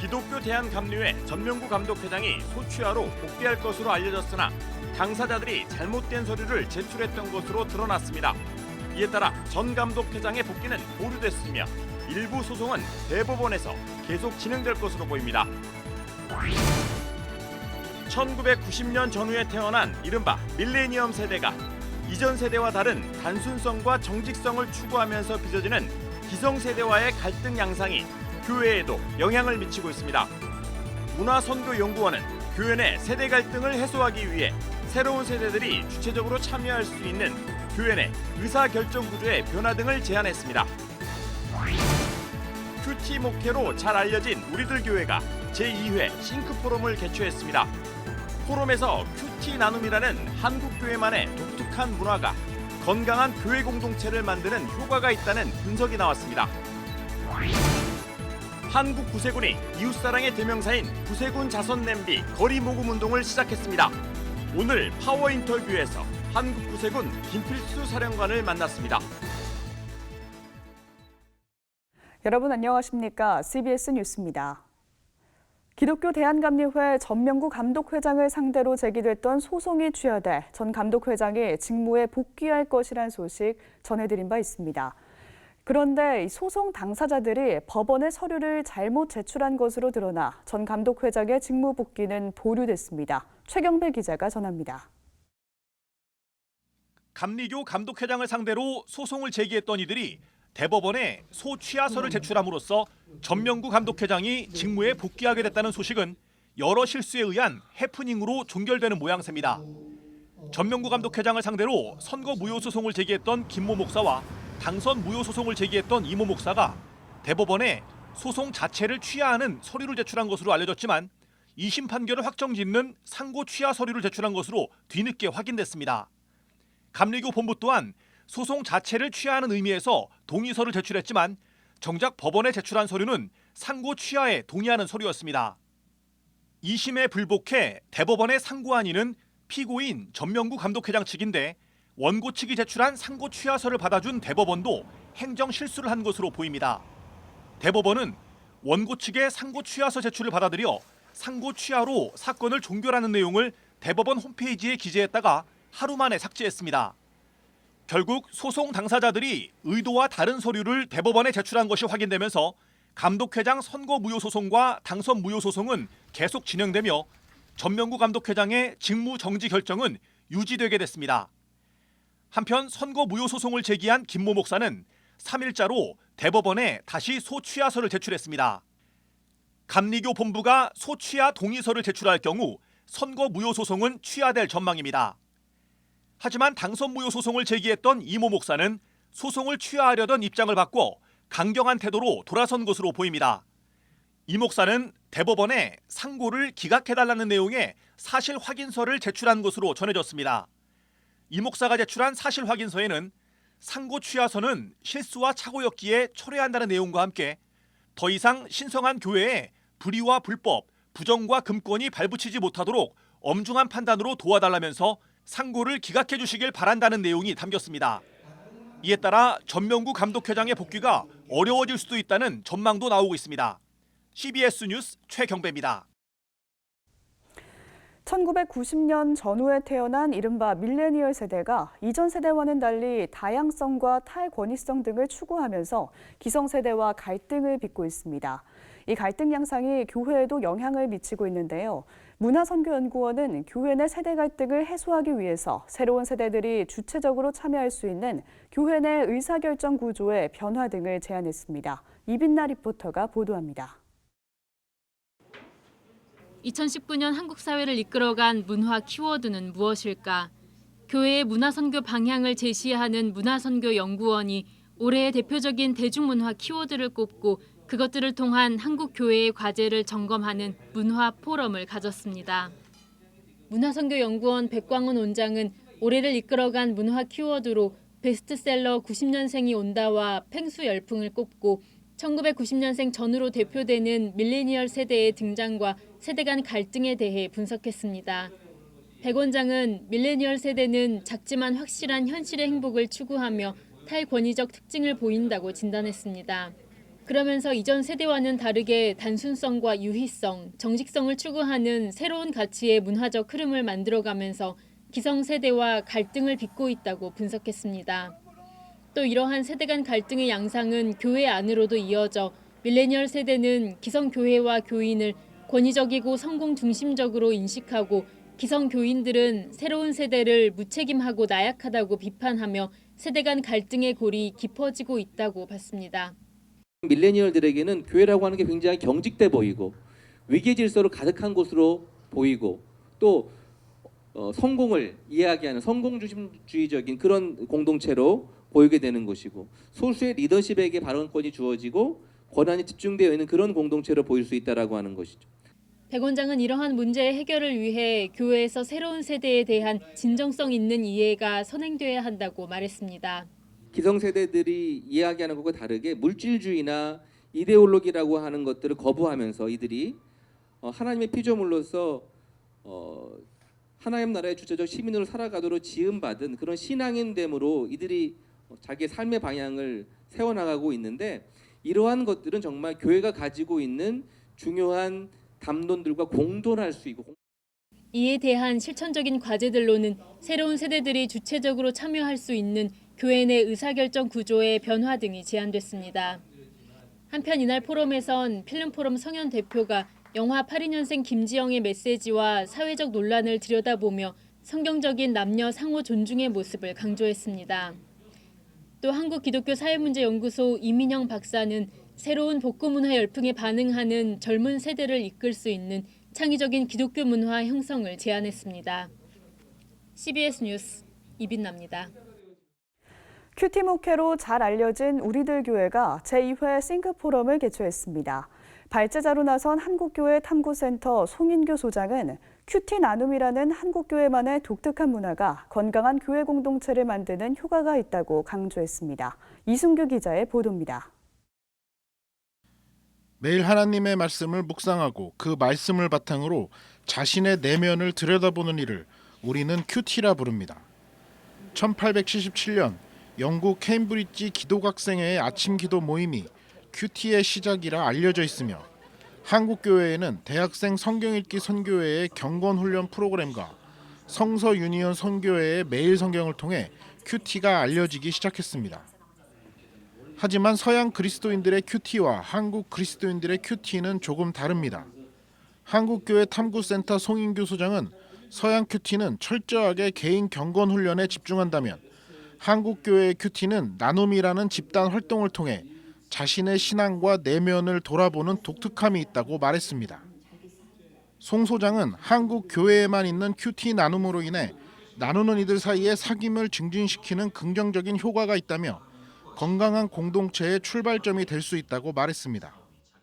기독교 대한감리회 전명구 감독회장이 소취하로 복귀할 것으로 알려졌으나 당사자들이 잘못된 서류를 제출했던 것으로 드러났습니다. 이에 따라 전 감독회장의 복귀는 보류됐으며 일부 소송은 대법원에서 계속 진행될 것으로 보입니다. 1990년 전후에 태어난 이른바 밀레니엄 세대가 이전 세대와 다른 단순성과 정직성을 추구하면서 빚어지는 기성세대와의 갈등 양상이 교회에도 영향을 미치고 있습니다. 문화선교연구원은 교회 내 세대 갈등을 해소하기 위해 새로운 세대들이 주체적으로 참여할 수 있는 교회 내 의사결정 구조의 변화 등을 제안했습니다. 큐티 목회로 잘 알려진 우리들 교회가 제2회 싱크포럼을 개최했습니다. 포럼에서 큐티 나눔이라는 한국교회만의 독특한 문화가 건강한 교회 공동체를 만드는 효과가 있다는 분석이 나왔습니다. 한국 구세군이 이웃사랑의 대명사인 구세군 자선 냄비 거리 모금 운동을 시작했습니다. 오늘 파워 인터뷰에서 한국 구세군 김필수 사령관을 만났습니다. 여러분 안녕하십니까? CBS 뉴스입니다. 기독교 대한감리회 전명구 감독회장을 상대로 제기됐던 소송이 취하돼 전 감독회장이 직무에 복귀할 것이란 소식 전해드린 바 있습니다. 그런데 소송 당사자들이 법원에 서류를 잘못 제출한 것으로 드러나 전 감독회장의 직무 복귀는 보류됐습니다. 최경배 기자가 전합니다. 감리교 감독회장을 상대로 소송을 제기했던 이들이 대법원에 소취하서를 제출함으로써 전명구 감독회장이 직무에 복귀하게 됐다는 소식은 여러 실수에 의한 해프닝으로 종결되는 모양새입니다. 전명구 감독회장을 상대로 선거 무효 소송을 제기했던 김모 목사와 당선 무효 소송을 제기했던 이모 목사가 대법원에 소송 자체를 취하하는 서류를 제출한 것으로 알려졌지만 2심 판결을 확정짓는 상고 취하 서류를 제출한 것으로 뒤늦게 확인됐습니다. 감리교 본부 또한 소송 자체를 취하하는 의미에서 동의서를 제출했지만 정작 법원에 제출한 서류는 상고 취하에 동의하는 서류였습니다. 2심에 불복해 대법원에 상고한 이는 피고인 전명구 감독회장 측인데 원고 측이 제출한 상고 취하서를 받아준 대법원도 행정 실수를 한 것으로 보입니다. 대법원은 원고 측의 상고 취하서 제출을 받아들여 상고 취하로 사건을 종결하는 내용을 대법원 홈페이지에 기재했다가 하루 만에 삭제했습니다. 결국 소송 당사자들이 의도와 다른 서류를 대법원에 제출한 것이 확인되면서 감독회장 선거 무효 소송과 당선 무효 소송은 계속 진행되며 전명구 감독회장의 직무 정지 결정은 유지되게 됐습니다. 한편 선거 무효 소송을 제기한 김모 목사는 3일자로 대법원에 다시 소취하서를 제출했습니다. 감리교 본부가 소취하 동의서를 제출할 경우 선거 무효 소송은 취하될 전망입니다. 하지만 당선 무효 소송을 제기했던 이모 목사는 소송을 취하하려던 입장을 바꿔 강경한 태도로 돌아선 것으로 보입니다. 이 목사는 대법원에 상고를 기각해달라는 내용의 사실 확인서를 제출한 것으로 전해졌습니다. 이 목사가 제출한 사실 확인서에는 상고 취하서는 실수와 착오였기에 철회한다는 내용과 함께 더 이상 신성한 교회에 불의와 불법, 부정과 금권이 발붙이지 못하도록 엄중한 판단으로 도와달라면서 상고를 기각해 주시길 바란다는 내용이 담겼습니다. 이에 따라 전명구 감독회장의 복귀가 어려워질 수도 있다는 전망도 나오고 있습니다. CBS 뉴스 최경배입니다. 1990년 전후에 태어난 이른바 밀레니얼 세대가 이전 세대와는 달리 다양성과 탈권위성 등을 추구하면서 기성세대와 갈등을 빚고 있습니다. 이 갈등 양상이 교회에도 영향을 미치고 있는데요. 문화선교연구원은 교회 내 세대 갈등을 해소하기 위해서 새로운 세대들이 주체적으로 참여할 수 있는 교회 내 의사결정 구조의 변화 등을 제안했습니다. 이빈나 리포터가 보도합니다. 2019년 한국 사회를 이끌어간 문화 키워드는 무엇일까? 교회의 문화선교 방향을 제시하는 문화선교연구원이 올해의 대표적인 대중문화 키워드를 꼽고 그것들을 통한 한국 교회의 과제를 점검하는 문화 포럼을 가졌습니다. 문화선교연구원 백광원 원장은 올해를 이끌어간 문화 키워드로 베스트셀러 90년생이 온다와 팽수 열풍을 꼽고 1990년생 전후로 대표되는 밀레니얼 세대의 등장과 세대 간 갈등에 대해 분석했습니다. 백 원장은 밀레니얼 세대는 작지만 확실한 현실의 행복을 추구하며 탈권위적 특징을 보인다고 진단했습니다. 그러면서 이전 세대와는 다르게 단순성과 유희성, 정직성을 추구하는 새로운 가치의 문화적 흐름을 만들어가면서 기성세대와 갈등을 빚고 있다고 분석했습니다. 또 이러한 세대 간 갈등의 양상은 교회 안으로도 이어져 밀레니얼 세대는 기성교회와 교인을 권위적이고 성공 중심적으로 인식하고 기성교인들은 새로운 세대를 무책임하고 나약하다고 비판하며 세대 간 갈등의 골이 깊어지고 있다고 봤습니다. 밀레니얼들에게는 교회라고 하는 게 굉장히 경직돼 보이고 위계 질서로 가득한 곳으로 보이고 또 성공을 이야기하는 성공 중심주의적인 그런 공동체로 보이게 되는 것이고 소수의 리더십에게 발언권이 주어지고 권한이 집중되어 있는 그런 공동체로 보일 수 있다라고 하는 것이죠. 백 원장은 이러한 문제의 해결을 위해 교회에서 새로운 세대에 대한 진정성 있는 이해가 선행돼야 한다고 말했습니다. 기성세대들이 이야기하는 것과 다르게 물질주의나 이데올로기라고 하는 것들을 거부하면서 이들이 하나님의 피조물로서 하나님 나라의 주체적 시민으로 살아가도록 지음받은 그런 신앙인됨으로 이들이 자기의 삶의 방향을 세워나가고 있는데 이러한 것들은 정말 교회가 가지고 있는 중요한 담론들과 공존할 수 있고 이에 대한 실천적인 과제들로는 새로운 세대들이 주체적으로 참여할 수 있는 교회 내 의사결정 구조의 변화 등이 제안됐습니다. 한편 이날 포럼에선 필름포럼 성현 대표가 영화 82년생 김지영의 메시지와 사회적 논란을 들여다보며 성경적인 남녀 상호 존중의 모습을 강조했습니다. 또 한국기독교사회문제연구소 이민영 박사는 새로운 복고 문화 열풍에 반응하는 젊은 세대를 이끌 수 있는 창의적인 기독교 문화 형성을 제안했습니다. CBS 뉴스 이빈나입니다. 큐티 목회로 잘 알려진 우리들 교회가 제2회 싱크포럼을 개최했습니다. 발제자로 나선 한국교회 탐구센터 송인교 소장은 큐티 나눔이라는 한국교회만의 독특한 문화가 건강한 교회 공동체를 만드는 효과가 있다고 강조했습니다. 이순규 기자의 보도입니다. 매일 하나님의 말씀을 묵상하고 그 말씀을 바탕으로 자신의 내면을 들여다보는 일을 우리는 큐티라 부릅니다. 1877년 영국 케임브리지 기독학생회의 아침 기도 모임이 큐티의 시작이라 알려져 있으며 한국교회에는 대학생 성경읽기 선교회의 경건훈련 프로그램과 성서 유니온 선교회의 매일 성경을 통해 큐티가 알려지기 시작했습니다. 하지만 서양 그리스도인들의 큐티와 한국 그리스도인들의 큐티는 조금 다릅니다. 한국교회 탐구센터 송인규 소장은 서양 큐티는 철저하게 개인 경건 훈련에 집중한다면 한국교회의 큐티는 나눔이라는 집단 활동을 통해 자신의 신앙과 내면을 돌아보는 독특함이 있다고 말했습니다. 송 소장은 한국 교회에만 있는 큐티 나눔으로 인해 나누는 이들 사이에 사귐을 증진시키는 긍정적인 효과가 있다며 건강한 공동체의 출발점이 될 수 있다고 말했습니다.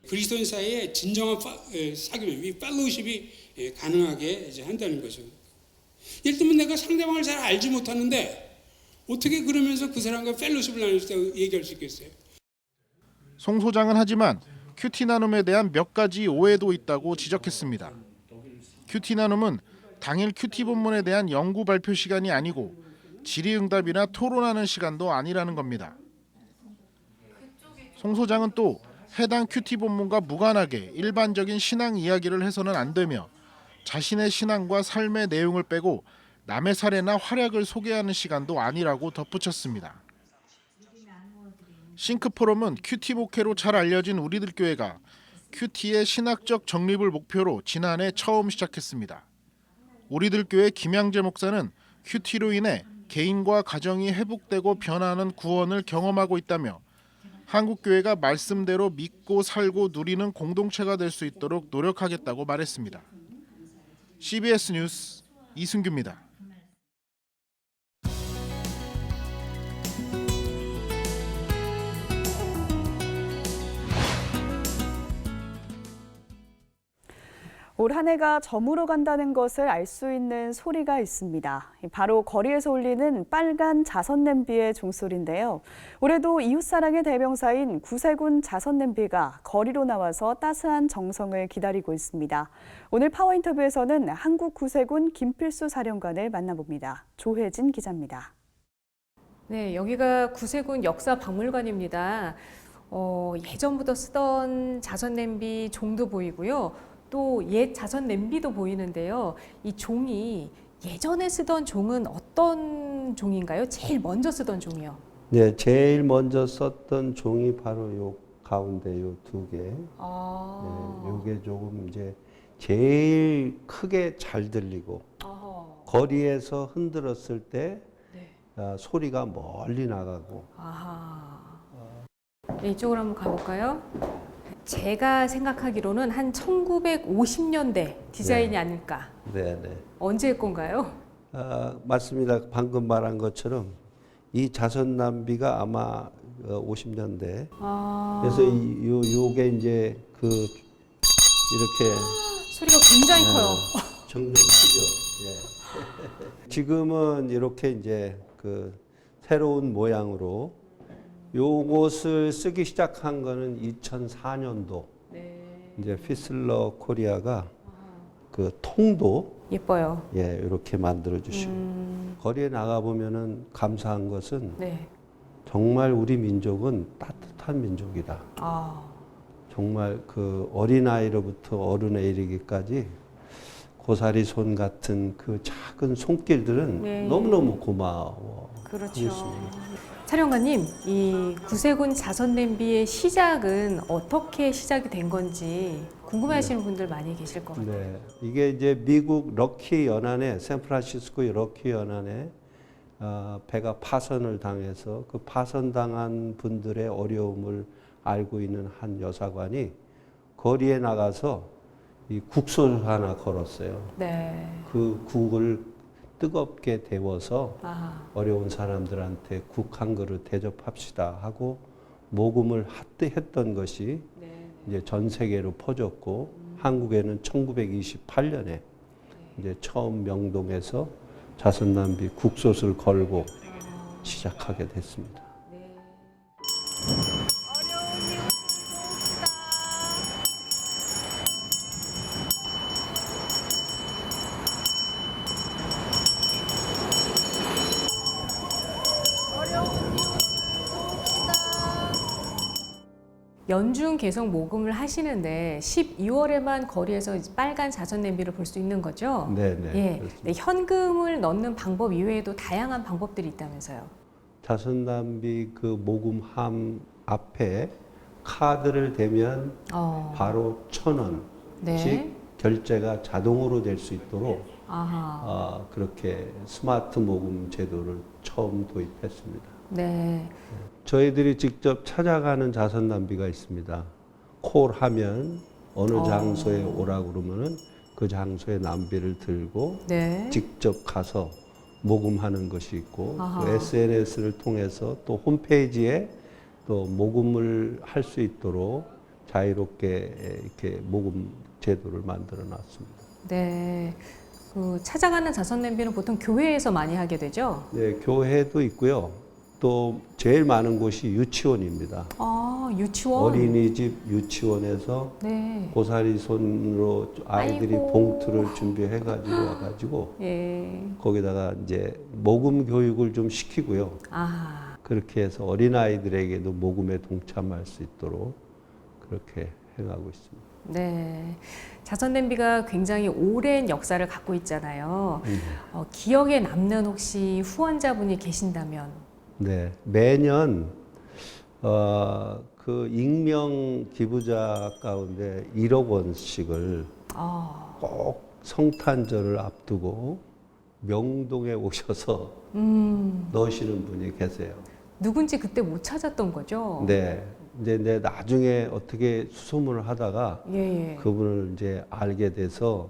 그리스도인 사이에 진정한 사귐, 이 펠로우십이 가능하게 한다는 거죠. 예를 들면 내가 상대방을 잘 알지 못하는데 어떻게 그러면서 그 사람과 펠로우십을 나눌 수 있다고 얘기할 수 있겠어요? 송 소장은 하지만 큐티 나눔에 대한 몇 가지 오해도 있다고 지적했습니다. 큐티 나눔은 당일 큐티 본문에 대한 연구 발표 시간이 아니고 질의응답이나 토론하는 시간도 아니라는 겁니다. 송 소장은 또 해당 큐티 본문과 무관하게 일반적인 신앙 이야기를 해서는 안 되며 자신의 신앙과 삶의 내용을 빼고 남의 사례나 활약을 소개하는 시간도 아니라고 덧붙였습니다. 싱크포럼은 큐티 목회로 잘 알려진 우리들 교회가 큐티의 신학적 정립을 목표로 지난해 처음 시작했습니다. 우리들 교회 김양재 목사는 큐티로 인해 개인과 가정이 회복되고 변화하는 구원을 경험하고 있다며 한국교회가 말씀대로 믿고 살고 누리는 공동체가 될 수 있도록 노력하겠다고 말했습니다. CBS 뉴스 이순규입니다. 올 한 해가 저물어 간다는 것을 알 수 있는 소리가 있습니다. 바로 거리에서 울리는 빨간 자선 냄비의 종소리인데요. 올해도 이웃사랑의 대명사인 구세군 자선 냄비가 거리로 나와서 따스한 정성을 기다리고 있습니다. 오늘 파워인터뷰에서는 한국 구세군 김필수 사령관을 만나봅니다. 조혜진 기자입니다. 네, 여기가 구세군 역사박물관입니다. 예전부터 쓰던 자선 냄비 종도 보이고요. 또 옛 자선 냄비도 보이는데요. 이 종이 예전에 쓰던 종은 어떤 종인가요? 제일 먼저 쓰던 종이요. 네, 제일 먼저 썼던 종이 바로 요 가운데 요 두 개. 네, 요게 조금 이제 제일 크게 잘 들리고 거리에서 흔들었을 때 소리가 멀리 나가고. 네, 이쪽으로 한번 가볼까요? 제가 생각하기로는 한 1950년대 디자인이 아닐까. 네, 네. 언제일 건가요? 맞습니다. 방금 말한 것처럼 이 자선 낭비가 아마 50년대. 그래서 요게 이제 그 이렇게 소리가 굉장히 커요. 정말 크죠. 예. 지금은 이렇게 이제 그 새로운 모양으로 요것을 쓰기 시작한 거는 2004년도. 이제 피슬러 코리아가 그 통도 예뻐요. 예, 이렇게 만들어 주시고 거리에 나가 보면은 감사한 것은 정말 우리 민족은 따뜻한 민족이다. 정말 그 어린아이로부터 어른에 이르기까지 고사리 손 같은 그 작은 손길들은 너무너무 고마워. 그렇죠. 촬영가님, 이 구세군 자선 냄비의 시작은 어떻게 시작이 된 건지 궁금해하시는 분들 많이 계실 것 같아요. 네, 이게 이제 미국 럭키 연안에 샌프란시스코 럭키 연안에 배가 파선을 당해서 그 파선당한 분들의 어려움을 알고 있는 한 여사관이 거리에 나가서 이 국소를 하나 걸었어요. 그 국을 뜨겁게 데워서 어려운 사람들한테 국 한 그릇 대접합시다 하고 모금을 했던 것이 이제 전 세계로 퍼졌고 한국에는 1928년에 이제 처음 명동에서 자선남비 국솥을 걸고 시작하게 됐습니다. 연중 계속 모금을 하시는데 12월에만 거리에서 이제 빨간 자선 냄비를 볼 수 있는 거죠? 네네. 네, 현금을 넣는 방법 이외에도 다양한 방법들이 있다면서요? 자선남비 그 모금함 앞에 카드를 대면 바로 1,000원씩 결제가 자동으로 될 수 있도록 그렇게 스마트 모금 제도를 처음 도입했습니다. 저희들이 직접 찾아가는 자선 낭비가 있습니다. 콜하면 어느 장소에 오라고 그러면은 그 장소에 낭비를 들고 직접 가서 모금하는 것이 있고 또 SNS를 통해서 또 홈페이지에 또 모금을 할 수 있도록 자유롭게 이렇게 모금 제도를 만들어 놨습니다. 그 찾아가는 자선 냄비는 보통 교회에서 많이 하게 되죠? 네, 교회도 있고요. 또 제일 많은 곳이 유치원입니다. 유치원? 어린이집 유치원에서 고사리 손으로 아이들이 봉투를 준비해가지고 와가지고 거기다가 이제 모금 교육을 좀 시키고요. 그렇게 해서 어린아이들에게도 모금에 동참할 수 있도록 그렇게 행하고 있습니다. 자선 냄비가 굉장히 오랜 역사를 갖고 있잖아요. 기억에 남는 혹시 후원자분이 계신다면? 네, 매년 그 익명 기부자 가운데 1억 원씩을 꼭 성탄절을 앞두고 명동에 오셔서 넣으시는 분이 계세요. 누군지 그때 못 찾았던 거죠? 네. 이제 나중에 어떻게 수소문을 하다가 그분을 이제 알게 돼서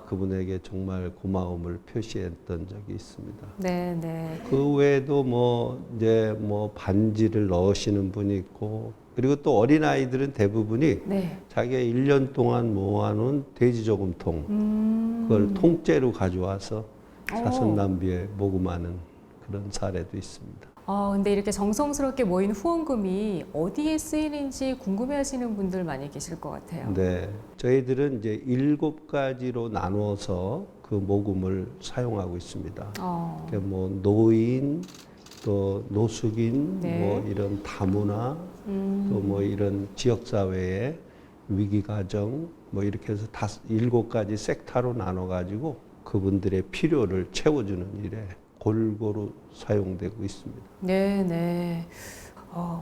그분에게 정말 고마움을 표시했던 적이 있습니다. 그 외에도 이제 반지를 넣으시는 분이 있고 그리고 또 어린 아이들은 대부분이 자기가 1년 동안 모아놓은 돼지 저금통 그걸 통째로 가져와서 자선 낭비에 모금하는 그런 사례도 있습니다. 근데 이렇게 정성스럽게 모인 후원금이 어디에 쓰이는지 궁금해하시는 분들 많이 계실 것 같아요. 네, 저희들은 이제 7가지로 나누어서 그 모금을 사용하고 있습니다. 그러니까 노인, 또 노숙인, 이런 다문화, 또 뭐 이런 지역사회의 위기가정 뭐 이렇게 해서 7가지 섹터로 나눠가지고 그분들의 필요를 채워주는 일에 골고루 사용되고 있습니다. 네.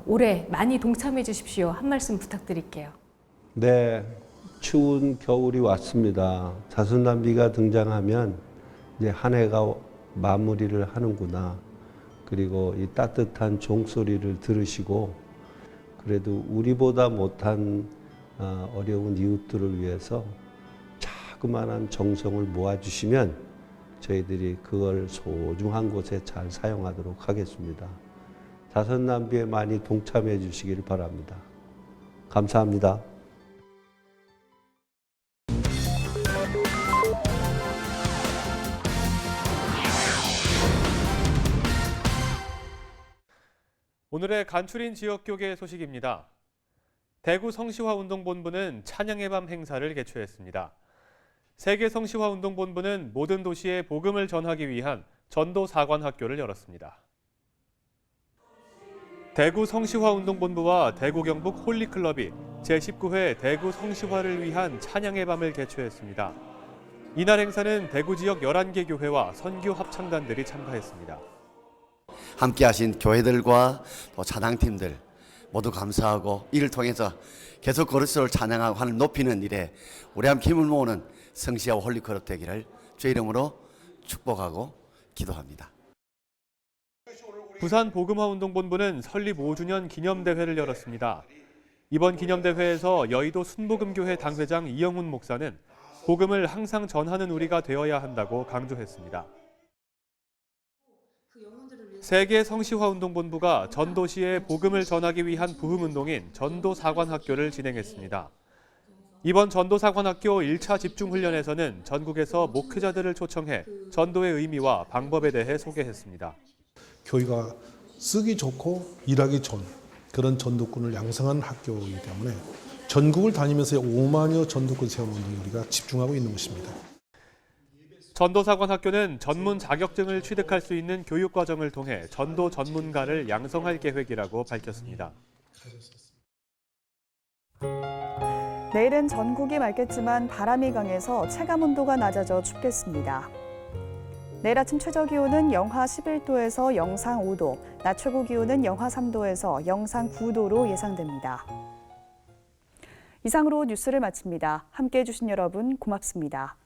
올해 많이 동참해 주십시오. 한 말씀 부탁드릴게요. 네, 추운 겨울이 왔습니다. 자선단비가 등장하면 이제 한 해가 마무리를 하는구나. 그리고 이 따뜻한 종소리를 들으시고 그래도 우리보다 못한 어려운 이웃들을 위해서 자그마한 정성을 모아주시면 저희들이 그걸 소중한 곳에 잘 사용하도록 하겠습니다. 자선단비에 많이 동참해 주시길 바랍니다. 감사합니다. 오늘의 간추린 지역교계 소식입니다. 대구 성시화운동본부는 찬양의 밤 행사를 개최했습니다. 세계 성시화운동본부는 모든 도시에 복음을 전하기 위한 전도 사관학교를 열었습니다. 대구 성시화운동본부와 대구 경북 홀리클럽이 제19회 대구 성시화를 위한 찬양의 밤을 개최했습니다. 이날 행사는 대구 지역 11개 교회와 선교 합창단들이 참가했습니다. 함께하신 교회들과 또 찬양팀들 모두 감사하고 이를 통해서 계속 그리스도를 찬양하고 하늘 높이는 일에 우리 함께 힘을 모으는 성시와 홀리클럽 되기를 주의 이름으로 축복하고 기도합니다. 부산 복음화운동본부는 설립 5주년 기념대회를 열었습니다. 이번 기념대회에서 여의도 순복음교회 당회장 이영훈 목사는 복음을 항상 전하는 우리가 되어야 한다고 강조했습니다. 세계 성시화운동본부가 전도시에 복음을 전하기 위한 부흥운동인 전도사관학교를 진행했습니다. 이번 전도사관학교 1차 집중훈련에서는 전국에서 목회자들을 초청해 전도의 의미와 방법에 대해 소개했습니다. 교회가 쓰기 좋고 일하기 좋은 그런 전도꾼을 양성하는 학교이기 때문에 전국을 다니면서 5만여 전도꾼 세우는 운동에 우리가 집중하고 있는 것입니다. 전도사관학교는 전문 자격증을 취득할 수 있는 교육과정을 통해 전도 전문가를 양성할 계획이라고 밝혔습니다. 내일은 전국이 맑겠지만 바람이 강해서 체감온도가 낮아져 춥겠습니다. 내일 아침 최저기온은 영하 11도에서 영상 5도, 낮 최고 기온은 영하 3도에서 영상 9도로 예상됩니다. 이상으로 뉴스를 마칩니다. 함께해 주신 여러분 고맙습니다.